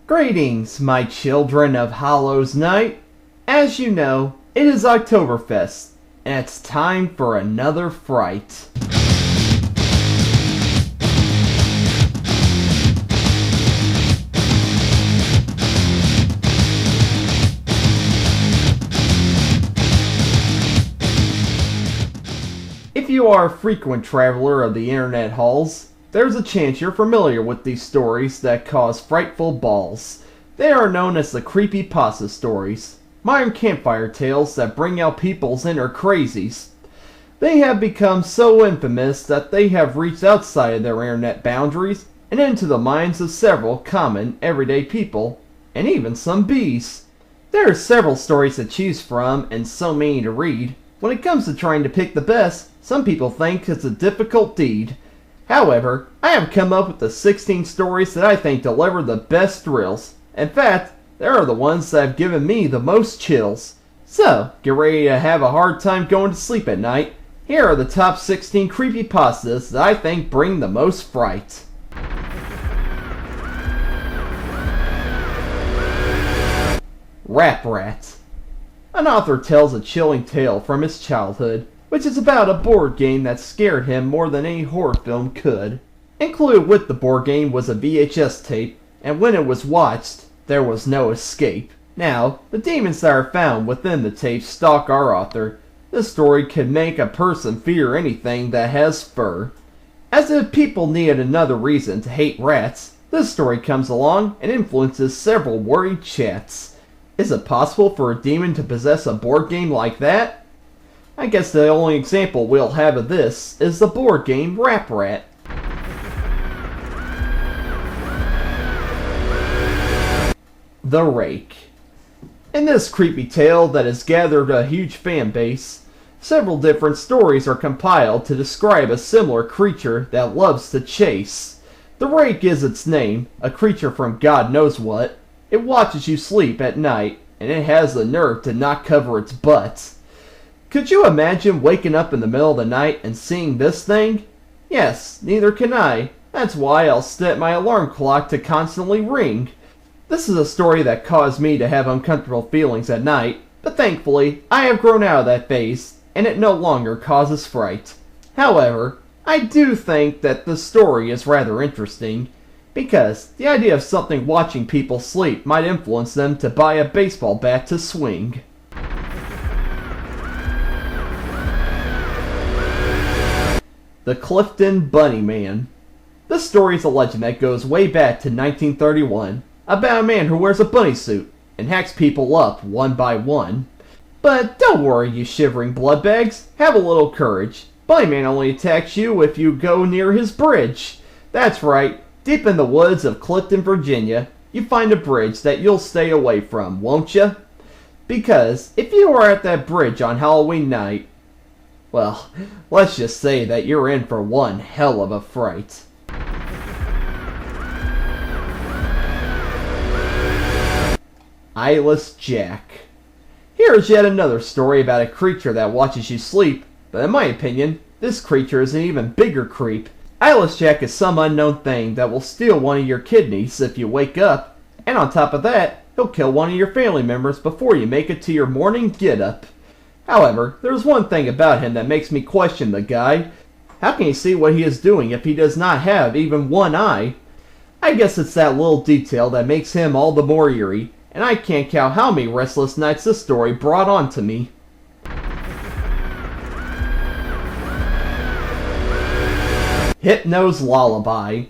Greetings, my children of Hallows Night. As you know, it is Octoberfest, and it's time for another fright. If you are a frequent traveler of the internet halls, there's a chance you're familiar with these stories that cause frightful balls. They are known as the Creepypasta stories, modern campfire tales that bring out people's inner crazies. They have become so infamous that they have reached outside of their internet boundaries and into the minds of several common, everyday people, and even some bees. There are several stories to choose from and so many to read. When it comes to trying to pick the best, some people think it's a difficult deed. However, I have come up with the 16 stories that I think deliver the best thrills. In fact, they are the ones that have given me the most chills. So, get ready to have a hard time going to sleep at night. Here are the top 16 creepypastas that I think bring the most fright. Rap Rat. An author tells a chilling tale from his childhood, which is about a board game that scared him more than any horror film could. Included with the board game was a VHS tape, and when it was watched, there was no escape. Now, the demons that are found within the tape stalk our author. This story could make a person fear anything that has fur. As if people needed another reason to hate rats, this story comes along and influences several worried chats. Is it possible for a demon to possess a board game like that? I guess the only example we'll have of this is the board game Rap Rat. The Rake. In this creepy tale that has gathered a huge fan base, several different stories are compiled to describe a similar creature that loves to chase. The Rake is its name, a creature from God knows what. It watches you sleep at night, and it has the nerve to not cover its butt. Could you imagine waking up in the middle of the night and seeing this thing? Yes, neither can I. That's why I'll set my alarm clock to constantly ring. This is a story that caused me to have uncomfortable feelings at night, but thankfully I have grown out of that phase, and it no longer causes fright. However, I do think that the story is rather interesting, because the idea of something watching people sleep might influence them to buy a baseball bat to swing. The Clifton Bunnyman. This story is a legend that goes way back to 1931, about a man who wears a bunny suit and hacks people up one by one. But don't worry, you shivering bloodbags, have a little courage. Bunnyman only attacks you if you go near his bridge. That's right, deep in the woods of Clifton, Virginia, you find a bridge that you'll stay away from, won't you? Because if you are at that bridge on Halloween night, well, let's just say that you're in for one hell of a fright. Eyeless Jack. Here is yet another story about a creature that watches you sleep, but in my opinion, this creature is an even bigger creep. Eyeless Jack is some unknown thing that will steal one of your kidneys if you wake up, and on top of that, he'll kill one of your family members before you make it to your morning get-up. However, there's one thing about him that makes me question the guy. How can he see what he is doing if he does not have even one eye? I guess it's that little detail that makes him all the more eerie, and I can't count how many restless nights this story brought on to me. Hypno's Lullaby.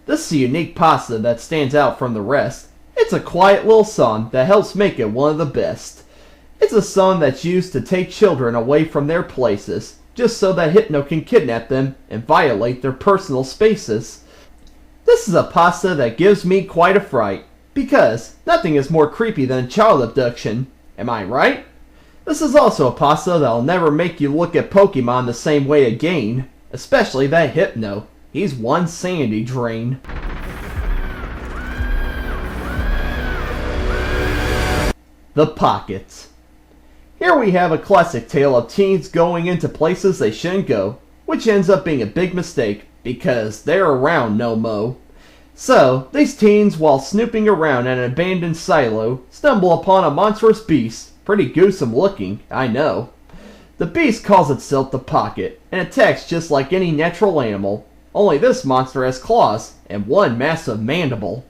This is a unique pasta that stands out from the rest. It's a quiet little song that helps make it one of the best. It's a song that's used to take children away from their places, just so that Hypno can kidnap them and violate their personal spaces. This is a pasta that gives me quite a fright, because nothing is more creepy than child abduction, am I right? This is also a pasta that'll never make you look at Pokemon the same way again, especially that Hypno. He's one sanity drain. The Pocket. Here we have a classic tale of teens going into places they shouldn't go, which ends up being a big mistake, because they're around no mo. So, these teens, while snooping around at an abandoned silo, stumble upon a monstrous beast, pretty gruesome looking, I know. The beast calls itself the Pocket, and attacks just like any natural animal, only this monster has claws, and one massive mandible.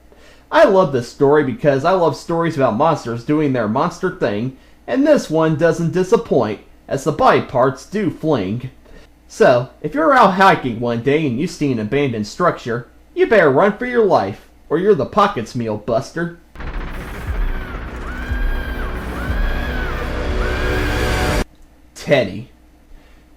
I love this story because I love stories about monsters doing their monster thing, and this one doesn't disappoint, as the body parts do fling. So, if you're out hiking one day and you see an abandoned structure, you better run for your life, or you're the Pocket's meal buster. Teddy.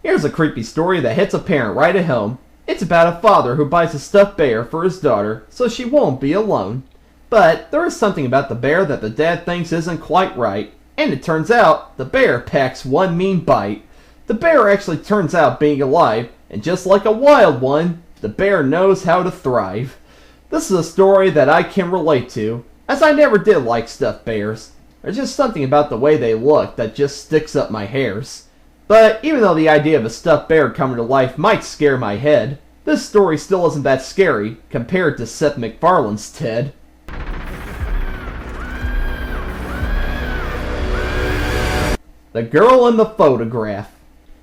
Here's a creepy story that hits a parent right at home. It's about a father who buys a stuffed bear for his daughter so she won't be alone. But there is something about the bear that the dad thinks isn't quite right, and it turns out the bear packs one mean bite. The bear actually turns out being alive, and just like a wild one, the bear knows how to thrive. This is a story that I can relate to, as I never did like stuffed bears. There's just something about the way they look that just sticks up my hairs. But even though the idea of a stuffed bear coming to life might scare my head, this story still isn't that scary compared to Seth MacFarlane's Ted. The Girl in the Photograph.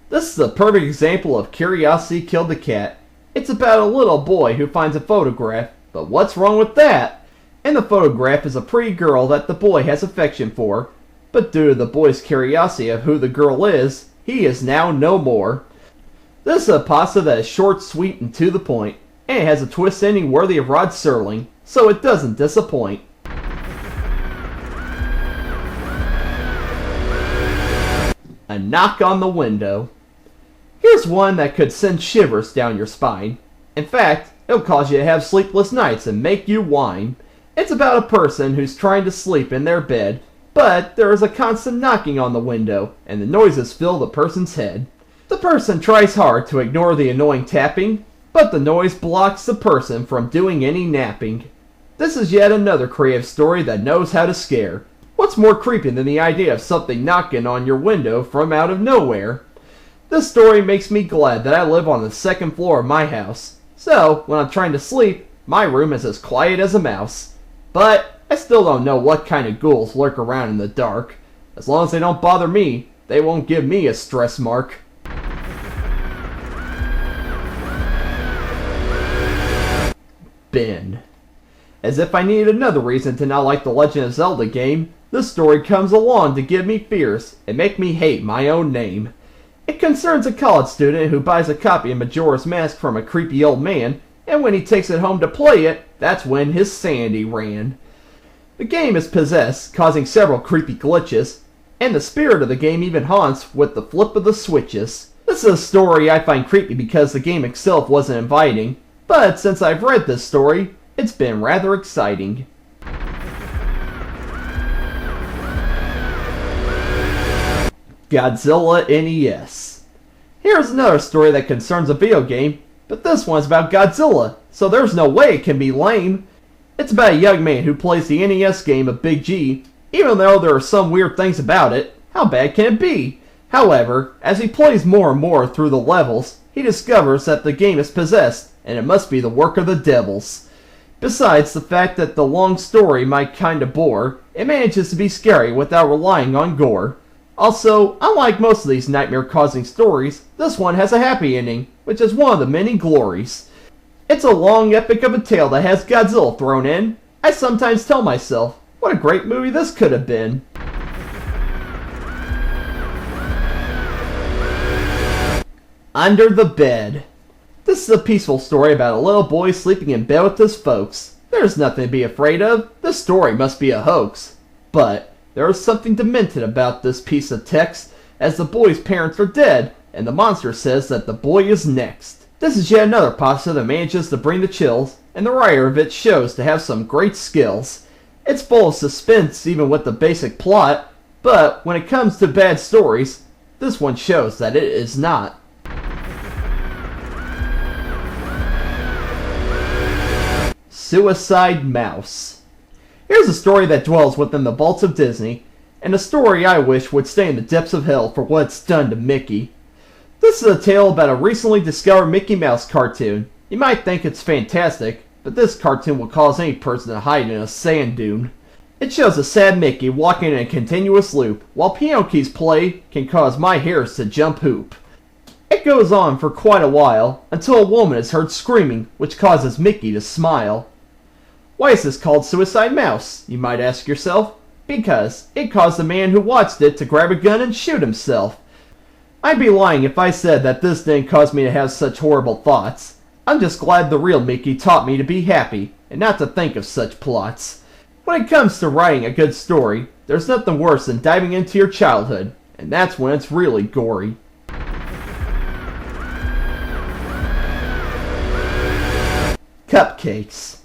This is a perfect example of curiosity killed the cat. It's about a little boy who finds a photograph, but what's wrong with that? In the photograph is a pretty girl that the boy has affection for, but due to the boy's curiosity of who the girl is, he is now no more. This is a pasta that is short, sweet, and to the point, and it has a twist ending worthy of Rod Serling, so it doesn't disappoint. A Knock on the Window. Here's one that could send shivers down your spine. In fact, it'll cause you to have sleepless nights and make you whine. It's about a person who's trying to sleep in their bed, but there is a constant knocking on the window, and the noises fill the person's head. The person tries hard to ignore the annoying tapping, but the noise blocks the person from doing any napping. This is yet another creative story that knows how to scare. What's more creepy than the idea of something knocking on your window from out of nowhere? This story makes me glad that I live on the second floor of my house, so when I'm trying to sleep, my room is as quiet as a mouse. But I still don't know what kind of ghouls lurk around in the dark. As long as they don't bother me, they won't give me a stress mark. Ben. As if I needed another reason to not like the Legend of Zelda game, this story comes along to give me fears and make me hate my own name. It concerns a college student who buys a copy of Majora's Mask from a creepy old man, and when he takes it home to play it, that's when his sanity ran. The game is possessed, causing several creepy glitches, and the spirit of the game even haunts with the flip of the switches. This is a story I find creepy because the game itself wasn't inviting, but since I've read this story, it's been rather exciting. Godzilla NES. Here's another story that concerns a video game, but this one's about Godzilla, so there's no way it can be lame. It's about a young man who plays the NES game of Big G. Even though there are some weird things about it, how bad can it be? However, as he plays more and more through the levels, he discovers that the game is possessed, and it must be the work of the devils. Besides the fact that the long story might kinda bore, it manages to be scary without relying on gore. Also, unlike most of these nightmare-causing stories, this one has a happy ending, which is one of the many glories. It's a long epic of a tale that has Godzilla thrown in. I sometimes tell myself, what a great movie this could have been. Under the Bed. This is a peaceful story about a little boy sleeping in bed with his folks. There's nothing to be afraid of. This story must be a hoax. But there is something demented about this piece of text, as the boy's parents are dead, and the monster says that the boy is next. This is yet another pasta that manages to bring the chills, and the writer of it shows to have some great skills. It's full of suspense even with the basic plot, but when it comes to bad stories, this one shows that it is not. Suicide Mouse. Here's a story that dwells within the vaults of Disney, and a story I wish would stay in the depths of hell for what it's done to Mickey. This is a tale about a recently discovered Mickey Mouse cartoon. You might think it's fantastic, but this cartoon will cause any person to hide in a sand dune. It shows a sad Mickey walking in a continuous loop, while piano keys play can cause my hairs to jump hoop. It goes on for quite a while, until a woman is heard screaming, which causes Mickey to smile. Why is this called Suicide Mouse, you might ask yourself? Because it caused the man who watched it to grab a gun and shoot himself. I'd be lying if I said that this didn't cause me to have such horrible thoughts. I'm just glad the real Mickey taught me to be happy, and not to think of such plots. When it comes to writing a good story, there's nothing worse than diving into your childhood, and that's when it's really gory. Cupcakes.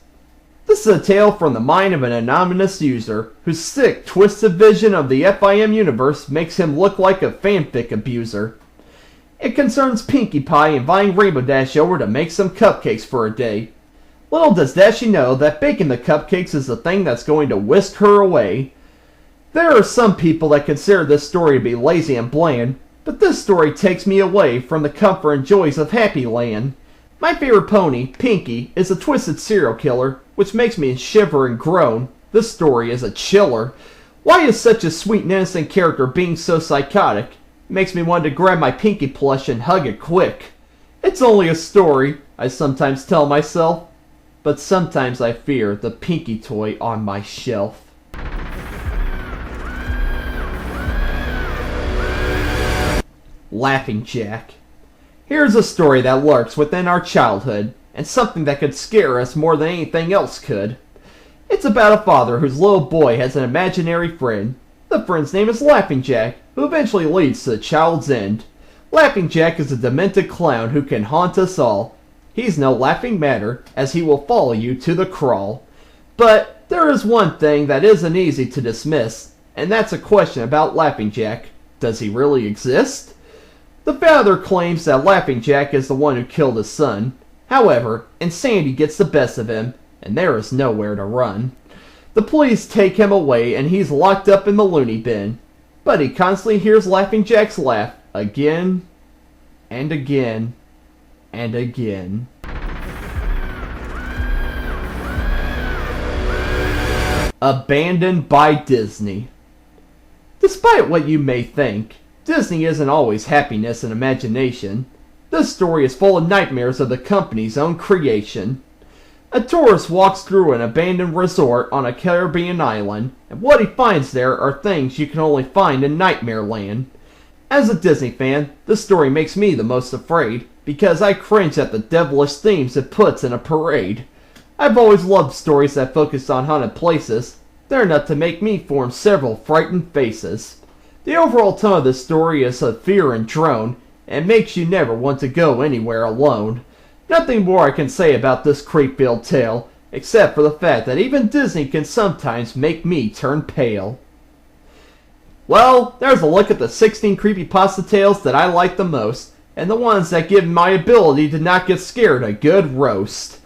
This is a tale from the mind of an anonymous user, whose sick, twisted vision of the FIM universe makes him look like a fanfic abuser. It concerns Pinkie Pie inviting Rainbow Dash over to make some cupcakes for a day. Little does Dashy know that baking the cupcakes is the thing that's going to whisk her away. There are some people that consider this story to be lazy and bland, but this story takes me away from the comfort and joys of Happy Land. My favorite pony, Pinkie, is a twisted serial killer, which makes me shiver and groan. This story is a chiller. Why is such a sweet and innocent character being so psychotic? It makes me want to grab my Pinkie plush and hug it quick. It's only a story, I sometimes tell myself. But sometimes I fear the Pinkie toy on my shelf. Laughing Jack. Here's a story that lurks within our childhood, and something that could scare us more than anything else could. It's about a father whose little boy has an imaginary friend. The friend's name is Laughing Jack, who eventually leads to the child's end. Laughing Jack is a demented clown who can haunt us all. He's no laughing matter, as he will follow you to the crawl. But there is one thing that isn't easy to dismiss, and that's a question about Laughing Jack. Does he really exist? The father claims that Laughing Jack is the one who killed his son. However, insanity gets the best of him, and there is nowhere to run. The police take him away, and he's locked up in the Looney bin. But he constantly hears Laughing Jack's laugh again and again and again. Abandoned by Disney. Despite what you may think, Disney isn't always happiness and imagination. This story is full of nightmares of the company's own creation. A tourist walks through an abandoned resort on a Caribbean island, and what he finds there are things you can only find in Nightmare Land. As a Disney fan, this story makes me the most afraid, because I cringe at the devilish themes it puts in a parade. I've always loved stories that focus on haunted places. They're enough to make me form several frightened faces. The overall tone of this story is of fear and drone, and makes you never want to go anywhere alone. Nothing more I can say about this creep-filled tale, except for the fact that even Disney can sometimes make me turn pale. Well, there's a look at the 16 creepypasta tales that I like the most, and the ones that give my ability to not get scared a good roast.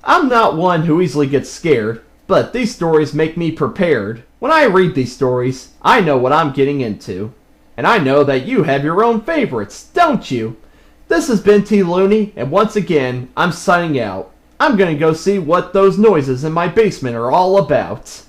I'm not one who easily gets scared, but these stories make me prepared. When I read these stories, I know what I'm getting into. And I know that you have your own favorites, don't you? This has been Benthelooney, and once again, I'm signing out. I'm gonna go see what those noises in my basement are all about.